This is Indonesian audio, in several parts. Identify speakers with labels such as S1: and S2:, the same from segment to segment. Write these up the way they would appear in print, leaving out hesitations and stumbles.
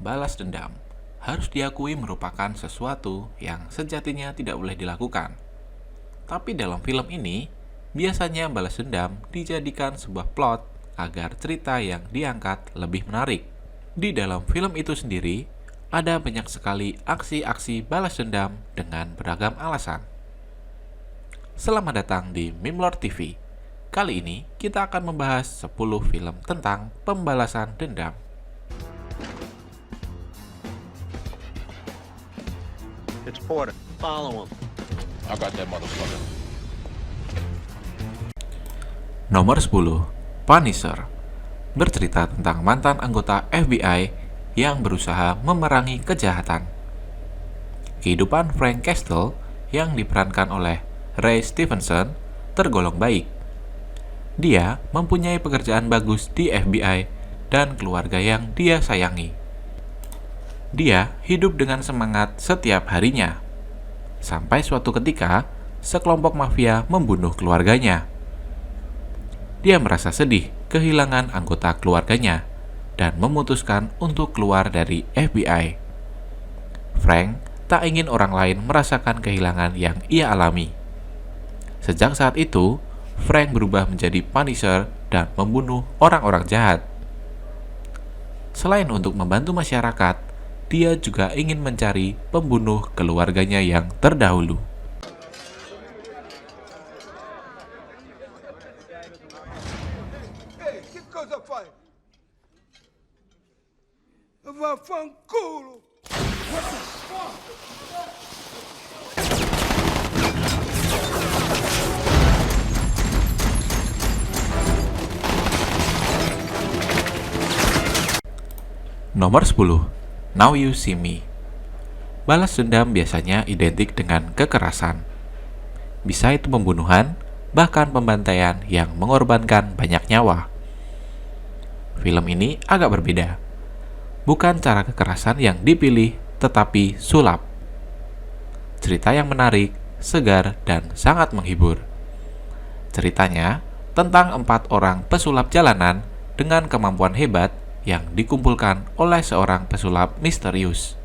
S1: Balas dendam harus diakui merupakan sesuatu yang sejatinya tidak boleh dilakukan. Tapi dalam film ini, biasanya balas dendam dijadikan sebuah plot agar cerita yang diangkat lebih menarik. Di dalam film itu sendiri, ada banyak sekali aksi-aksi balas dendam dengan beragam alasan. Selamat datang di Mimlord TV. Kali ini kita akan membahas 10 film tentang pembalasan dendam.
S2: It's Porter. Follow him.
S3: I got that motherfucker.
S1: Nomor 10, Punisher. Bercerita tentang mantan anggota FBI yang berusaha memerangi kejahatan. Kehidupan Frank Castle yang diperankan oleh Ray Stevenson tergolong baik. Dia mempunyai pekerjaan bagus di FBI dan keluarga yang dia sayangi. Dia hidup dengan semangat setiap harinya. Sampai suatu ketika, sekelompok mafia membunuh keluarganya. Dia merasa sedih kehilangan anggota keluarganya dan memutuskan untuk keluar dari FBI. Frank tak ingin orang lain merasakan kehilangan yang ia alami. Sejak saat itu, Frank berubah menjadi Punisher dan membunuh orang-orang jahat. Selain untuk membantu masyarakat, dia juga ingin mencari pembunuh keluarganya yang terdahulu.
S4: Hey, che cosa fai? Vaffanculo! What the fuck?
S1: Nomor 10, Now You See Me. Balas dendam biasanya identik dengan kekerasan. Bisa itu pembunuhan, bahkan pembantaian yang mengorbankan banyak nyawa. Film ini agak berbeda. Bukan cara kekerasan yang dipilih, tetapi sulap. Cerita yang menarik, segar, dan sangat menghibur. Ceritanya tentang 4 orang pesulap jalanan dengan kemampuan hebat yang dikumpulkan oleh seorang pesulap misterius.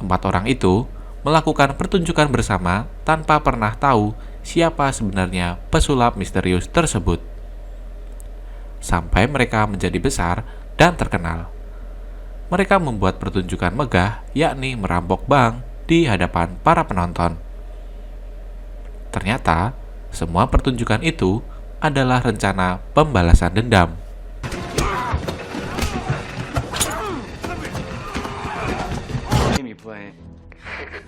S1: 4 orang itu melakukan pertunjukan bersama tanpa pernah tahu siapa sebenarnya pesulap misterius tersebut. Sampai mereka menjadi besar dan terkenal. Mereka membuat pertunjukan megah, yakni merampok bank di hadapan para penonton. Ternyata, semua pertunjukan itu adalah rencana pembalasan dendam.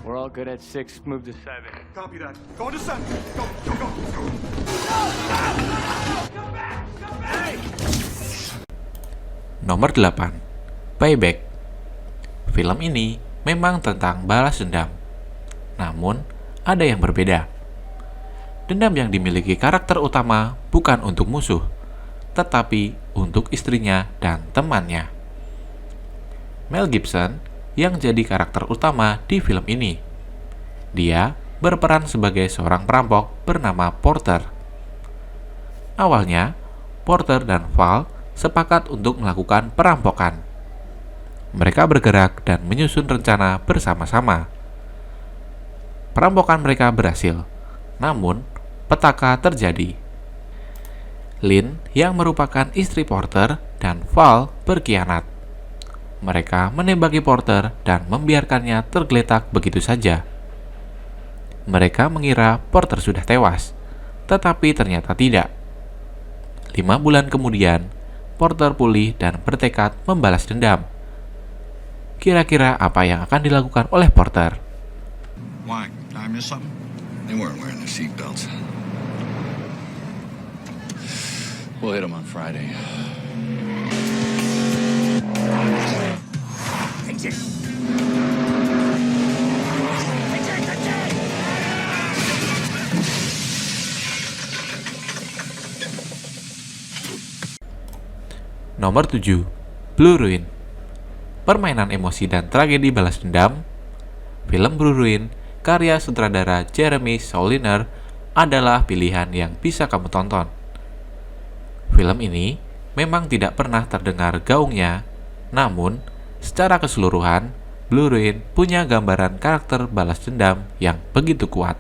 S2: We're all good at 6. Move to 7.
S4: Copy that. Go to center. Go, go, go, go.
S1: Nomor 8, Payback. Film ini memang tentang balas dendam. Namun, ada yang berbeda. Dendam yang dimiliki karakter utama bukan untuk musuh, tetapi untuk istrinya dan temannya. Mel Gibson yang jadi karakter utama di film ini. Dia berperan sebagai seorang perampok bernama Porter. Awalnya, Porter dan Val sepakat untuk melakukan perampokan. Mereka bergerak dan menyusun rencana bersama-sama. Perampokan mereka berhasil, namun petaka terjadi. Lynn yang merupakan istri Porter dan Val berkhianat. Mereka menembaki Porter dan membiarkannya tergeletak begitu saja. Mereka mengira Porter sudah tewas, tetapi ternyata tidak. 5 bulan kemudian, Porter pulih dan bertekad membalas dendam. Kira-kira apa yang akan dilakukan oleh Porter?
S5: Why? Did I miss something?
S3: They weren't wearing their seatbelts. We'll hit them on Friday.
S1: Nomor 7, Blue Ruin. Permainan emosi dan tragedi balas dendam. Film Blue Ruin karya sutradara Jeremy Saulnier adalah pilihan yang bisa kamu tonton. Film ini memang tidak pernah terdengar gaungnya, namun Secara keseluruhan, Blue Ruin punya gambaran karakter balas dendam yang begitu kuat.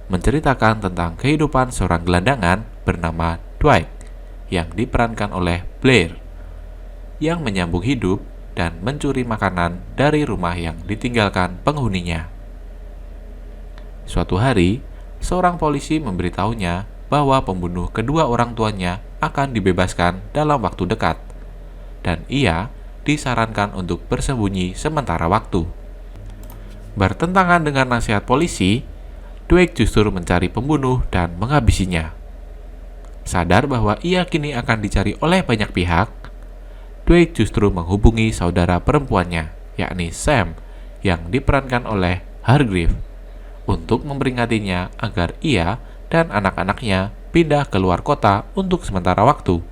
S1: Menceritakan tentang kehidupan seorang gelandangan bernama Dwight yang diperankan oleh Blair, yang menyambung hidup dan mencuri makanan dari rumah yang ditinggalkan penghuninya. Suatu hari, seorang polisi memberitahunya bahwa pembunuh kedua orang tuanya akan dibebaskan dalam waktu dekat, dan ia disarankan untuk bersembunyi sementara waktu. Bertentangan dengan nasihat polisi, Dwight justru mencari pembunuh dan menghabisinya. Sadar bahwa ia kini akan dicari oleh banyak pihak, Dwight justru menghubungi saudara perempuannya, yakni Sam, yang diperankan oleh Hargrave, untuk memperingatinya agar ia dan anak-anaknya pindah keluar kota untuk sementara waktu.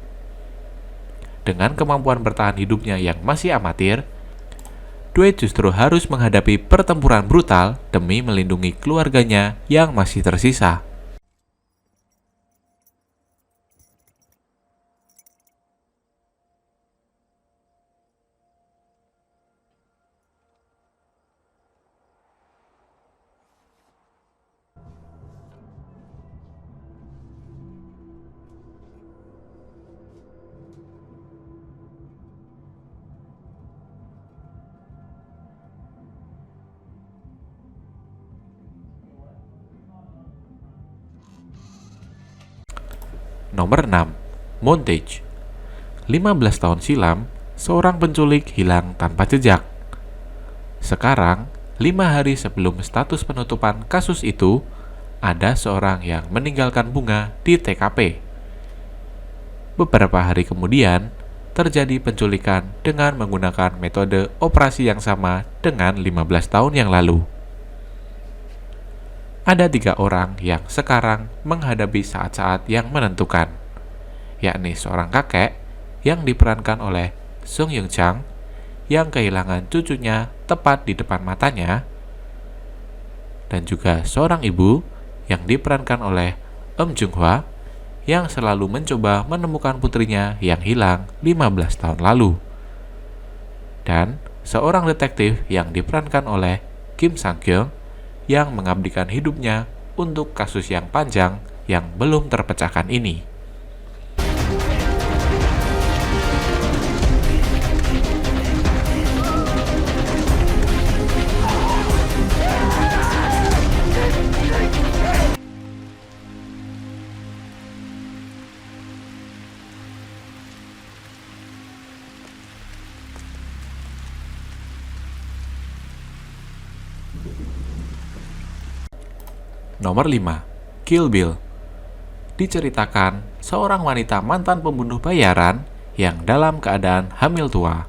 S1: Dengan kemampuan bertahan hidupnya yang masih amatir, Dwight justru harus menghadapi pertempuran brutal demi melindungi keluarganya yang masih tersisa. Nomor 6. Montage. 15 tahun silam, seorang penculik hilang tanpa jejak. Sekarang, 5 hari sebelum status penutupan kasus itu, ada seorang yang meninggalkan bunga di TKP. Beberapa hari kemudian, terjadi penculikan dengan menggunakan metode operasi yang sama dengan 15 tahun yang lalu. Ada 3 orang yang sekarang menghadapi saat-saat yang menentukan, yakni seorang kakek yang diperankan oleh Sung Yung Chang yang kehilangan cucunya tepat di depan matanya, dan juga seorang ibu yang diperankan oleh Jung Hwa yang selalu mencoba menemukan putrinya yang hilang 15 tahun lalu, dan seorang detektif yang diperankan oleh Kim Sang Kyung yang mengabdikan hidupnya untuk kasus yang panjang yang belum terpecahkan ini. Nomor 5. Kill Bill. Diceritakan seorang wanita mantan pembunuh bayaran yang dalam keadaan hamil tua,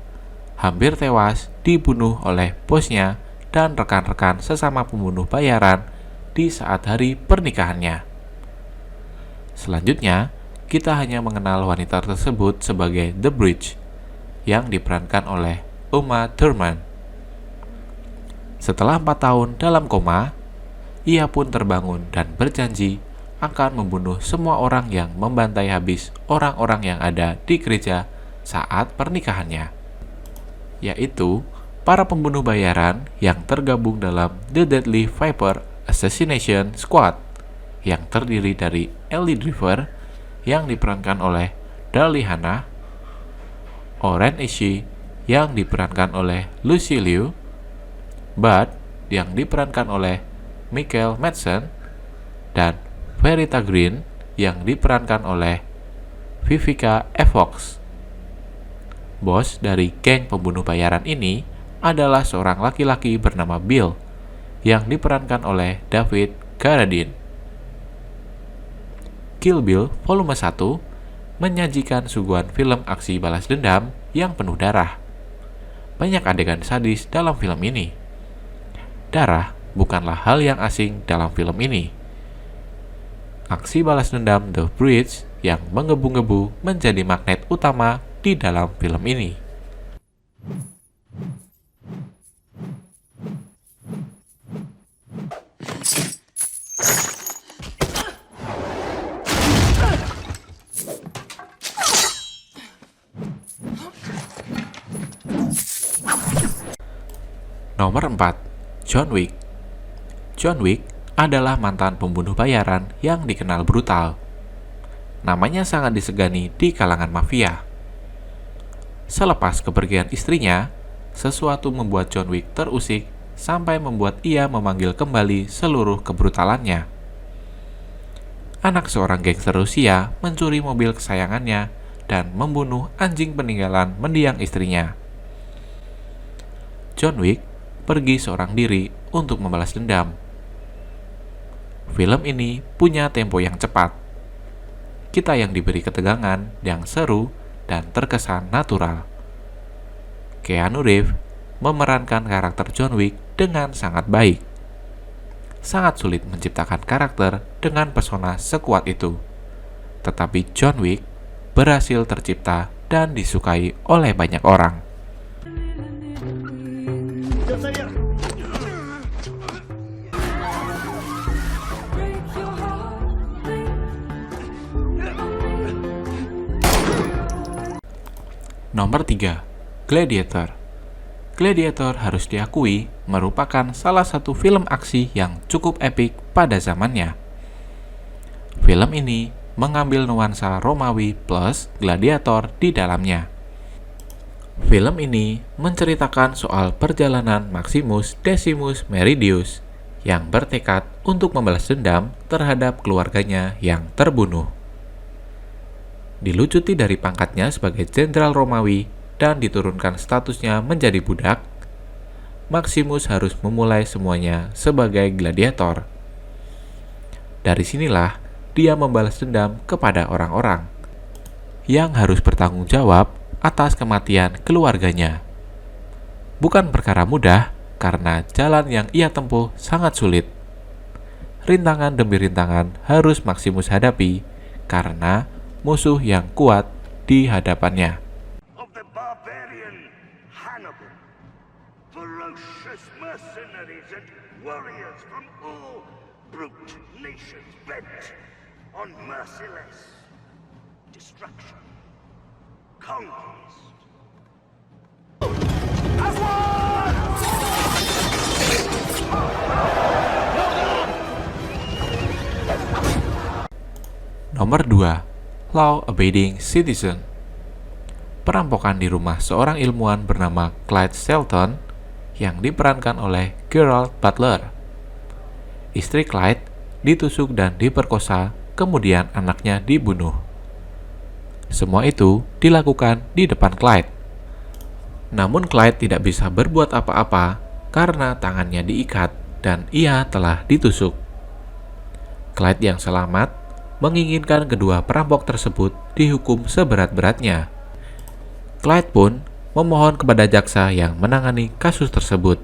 S1: hampir tewas dibunuh oleh bosnya dan rekan-rekan sesama pembunuh bayaran di saat hari pernikahannya. Selanjutnya, kita hanya mengenal wanita tersebut sebagai The Bridge, yang diperankan oleh Uma Thurman. Setelah 4 tahun dalam koma, ia pun terbangun dan berjanji akan membunuh semua orang yang membantai habis orang-orang yang ada di gereja saat pernikahannya, yaitu para pembunuh bayaran yang tergabung dalam The Deadly Viper Assassination Squad, yang terdiri dari Ellie Driver yang diperankan oleh Darlie Hannah, Oren Ishii yang diperankan oleh Lucy Liu, Bud yang diperankan oleh Michael Madsen, dan Verita Green yang diperankan oleh Vivica A. Fox. Bos dari geng pembunuh bayaran ini adalah seorang laki-laki bernama Bill yang diperankan oleh David Carradine. Kill Bill Volume 1 menyajikan suguhan film aksi balas dendam yang penuh darah. Banyak adegan sadis dalam film ini. Darah bukanlah hal yang asing dalam film ini. Aksi balas dendam The Bridge yang menggebu-gebu menjadi magnet utama di dalam film ini. Nomor 4. John Wick. John Wick adalah mantan pembunuh bayaran yang dikenal brutal. Namanya sangat disegani di kalangan mafia. Selepas kepergian istrinya, sesuatu membuat John Wick terusik sampai membuat ia memanggil kembali seluruh kebrutalannya. Anak seorang gangster Rusia mencuri mobil kesayangannya dan membunuh anjing peninggalan mendiang istrinya. John Wick pergi seorang diri untuk membalas dendam. Film ini punya tempo yang cepat. Kita yang diberi ketegangan yang seru dan terkesan natural. Keanu Reeves memerankan karakter John Wick dengan sangat baik. Sangat sulit menciptakan karakter dengan pesona sekuat itu. Tetapi John Wick berhasil tercipta dan disukai oleh banyak orang. Nomor 3. Gladiator. Gladiator harus diakui merupakan salah satu film aksi yang cukup epik pada zamannya. Film ini mengambil nuansa Romawi plus gladiator di dalamnya. Film ini menceritakan soal perjalanan Maximus Decimus Meridius yang bertekad untuk membalas dendam terhadap keluarganya yang terbunuh. Dilucuti dari pangkatnya sebagai jenderal Romawi dan diturunkan statusnya menjadi budak, Maximus harus memulai semuanya sebagai gladiator. Dari sinilah dia membalas dendam kepada orang-orang yang harus bertanggung jawab atas kematian keluarganya. Bukan perkara mudah karena jalan yang ia tempuh sangat sulit. Rintangan demi rintangan harus Maximus hadapi karena musuh yang kuat di hadapannya.
S6: Of the barbarian Hannibal, ferocious mercenaries and warriors from all brute nations bent on merciless destruction, conquest.
S1: Nomor 2. Law-Abiding Citizen. Perampokan di rumah seorang ilmuwan bernama Clyde Shelton yang diperankan oleh Gerald Butler. Istri Clyde ditusuk dan diperkosa, kemudian anaknya dibunuh. Semua itu dilakukan di depan Clyde. Namun Clyde tidak bisa berbuat apa-apa karena tangannya diikat dan ia telah ditusuk. Clyde yang selamat menginginkan kedua perampok tersebut dihukum seberat-beratnya. Clyde pun memohon kepada jaksa yang menangani kasus tersebut.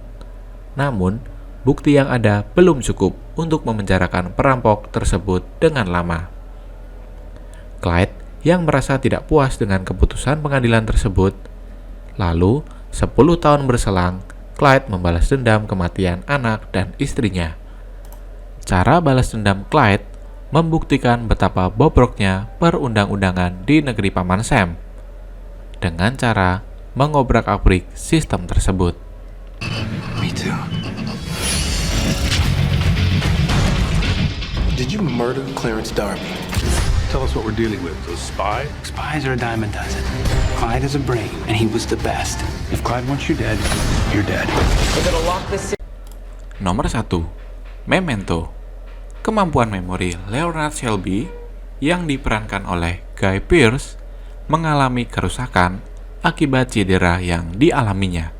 S1: Namun, bukti yang ada belum cukup untuk memenjarakan perampok tersebut dengan lama. Clyde yang merasa tidak puas dengan keputusan pengadilan tersebut, lalu 10 tahun berselang, Clyde membalas dendam kematian anak dan istrinya. Cara balas dendam Clyde membuktikan betapa bobroknya perundang-undangan di negeri Paman Sam dengan cara mengobrak-abrik sistem tersebut.
S7: Me too. Did you murder Clarence Darby?
S3: Tell us what we're dealing with. A spy?
S7: Spies are a dime a dozen. Clyde has a brain, and he was the best. If Clyde wants you dead, you're dead.
S1: Nomor 1. Memento. Kemampuan memori Leonard Shelby yang diperankan oleh Guy Pearce mengalami kerusakan akibat cedera yang dialaminya.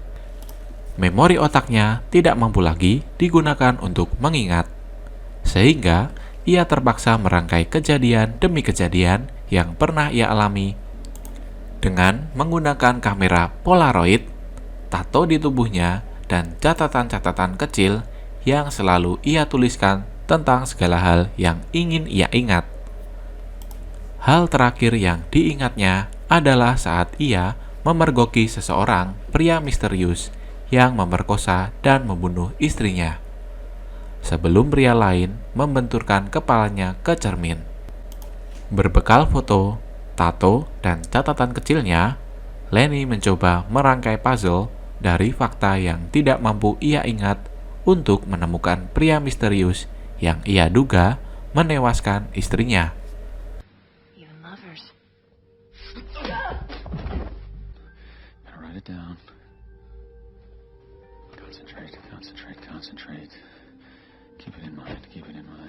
S1: Memori otaknya tidak mampu lagi digunakan untuk mengingat, sehingga ia terpaksa merangkai kejadian demi kejadian yang pernah ia alami dengan menggunakan kamera Polaroid, tato di tubuhnya, dan catatan-catatan kecil yang selalu ia tuliskan tentang segala hal yang ingin ia ingat. Hal terakhir yang diingatnya adalah saat ia memergoki seseorang pria misterius yang memerkosa dan membunuh istrinya, sebelum pria lain membenturkan kepalanya ke cermin. Berbekal foto, tato, dan catatan kecilnya, Lenny mencoba merangkai puzzle dari fakta yang tidak mampu ia ingat untuk menemukan pria misterius yang ia duga menewaskan istrinya.
S8: Even lovers.
S9: Gotta write it down. Concentrate. Keep it in mind.